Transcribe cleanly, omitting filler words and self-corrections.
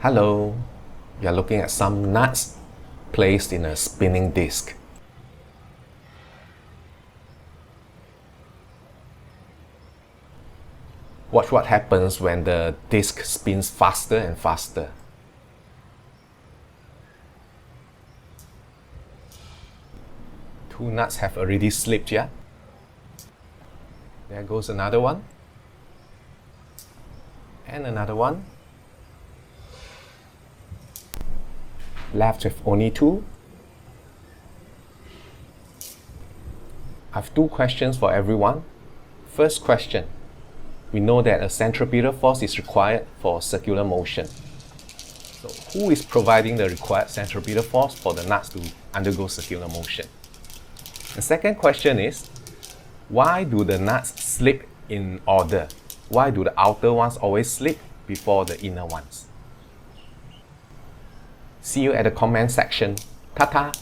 Hello, you're looking at some nuts placed in a spinning disc. Watch what happens when the disc spins faster and faster. Two nuts have already slipped, yeah? There goes another one. And another one. Left with only two. I have two questions for everyone. First question. We know that a centripetal force is required for circular motion. So who is providing the required centripetal force for the nuts to undergo circular motion? The second question is, why do the nuts slip in order? Why do the outer ones always slip before the inner ones? See you at the comment section. Ta-ta!